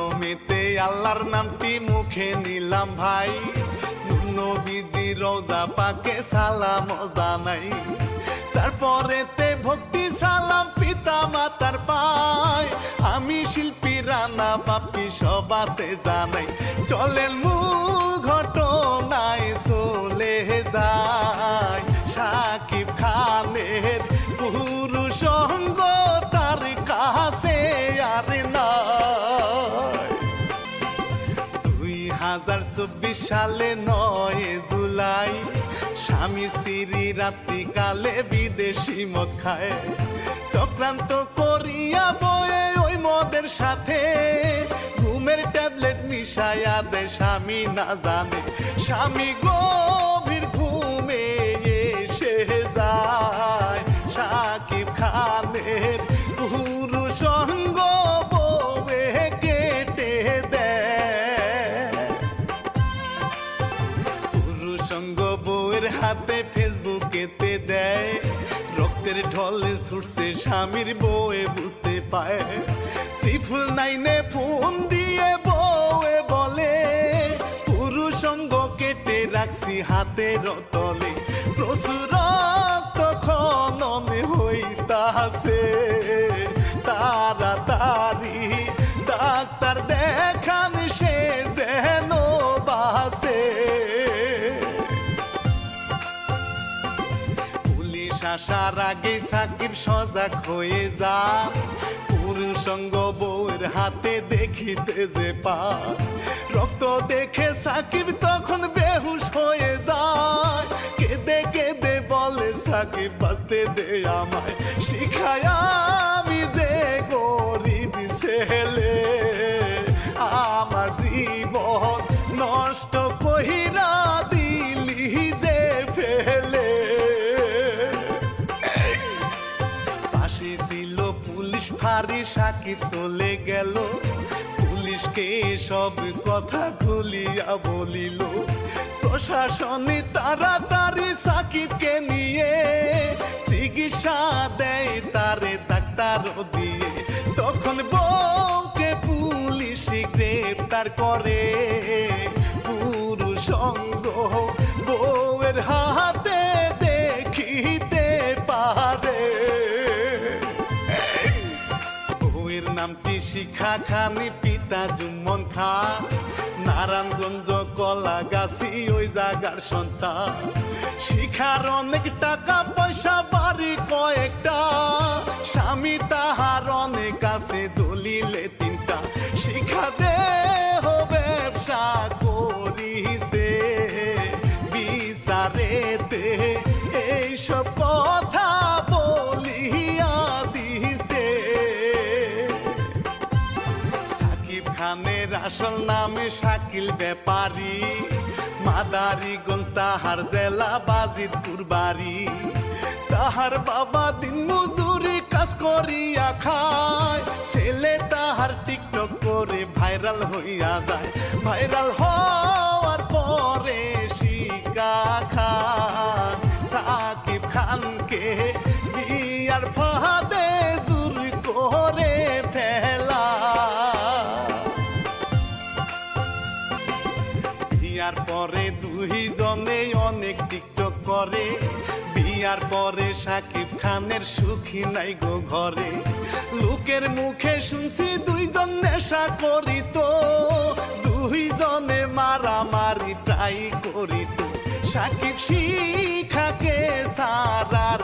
প্রথমেতে আল্লাহর নামটি মুখে নিলাম ভাই, নবীজি রওজা পাকে সালাম জানাই, তারপরেতে ভক্তি সালাম পিতা মাতার পায়, আমি শিল্পী রানা বাপি সবাতে জানাই। চলেন মূল ঘটনায় চলে যায়, শাকিব খানের পুরুষ সঙ্গ তার কাছে আর নাই। 2024 সালে 9 জুলাই স্বামী স্ত্রী রাত্রিকালে বিদেশি মদ খায়, চক্রান্ত করিয়া বয়ে ওই মদের সাথে ঘুমের ট্যাবলেট মিশাইয়া দেয়, স্বামী না জানে। স্বামী গভীর ঘুমে এসে যায়, শাকিব খানের পুরুষ সঙ্গ বউয়ে কেটে দেয়। পুরুষ সঙ্গ বউয়ের হাতে ফেসবুকেতে দেয়, রক্তের ঢলে ছুটছে স্বামীর বউয়ে বুঝতে পায়। 999 ফোন দিয়ে বউয়ে বলে, পুরুষ সঙ্গ কেটে রাখছি হাতের তলে, প্রচুর রক্ত খনন হইতাছে, তাড়াতাড়ি ডাক্তার দেখান সে যেন বাঁচে। পুলিশ আসার আগে সাকিব সজাগ হয়ে যা, পুরুষ সঙ্গ বউয়ের হাতে দেখিতে যে পা, রক্ত দেখে সাকিব তখন বেহুশ হয়ে যায়, কেঁদে কেঁদে বলে সাকিব বাঁচতে দে আমায়, শিখায় আমি যে গরিব ছেলে, আমার জীবন নষ্ট কইরা দিলি যে ফেলে। পাশে ছিল পুলিশ ফাঁড়ি, সাকিব চলে গেল, পুলিশকে সব কথা খুলিয়া বলিল, প্রশাসনে তাড়াতাড়ি সাকিবকে নিয়ে চিকিৎসা দেয় তারে ডাক্তার দিয়ে, তখন বউকে পুলিশ গ্রেপ্তার করে, পুরুষ সঙ্গ বউয়ের হাতে দেখিতে পারে। বউয়ের নামটি শিখা খানি, পিতা জুম্মন খান, নারায়ণগঞ্জ কলাগাছি ওই জায়গার সন্তান, শিখার অনেক টাকা পয়সা বাড়ি কয়েকটা, স্বামী তাহার অনেক আছে দলিলে 3টা, শিখা দেহ ব্যবসা করিছে, বিচারেতে এইসব কথা বলিয়া দিছে। সাকিব খানের আসল নামে শাকিল ব্যাপারী, মাদারীগঞ্জ তাহার জেলা বাজিতপুর বাড়ি, তাহার বাবা দিন মজুরি কাজ করিয়া খায়, ছেলে তাহার টিকটক করে ভাইরাল হইয়া যায়, ভাইরাল হওয়ার পরে শিকা খান সাকিব খানকে বিয়ার ফাঁদে জোর করে ফেলা। বিয়ার পরে 2 জনে অনেক টিকটক করে, বিয়ার পরে সাকিব খানের সুখী নাই গো ঘরে, লোকের মুখে শুনছি 2 জন নেশা করিত, 2 জনে মারামারি প্রায় করিত, সাকিব শিখাকে সারার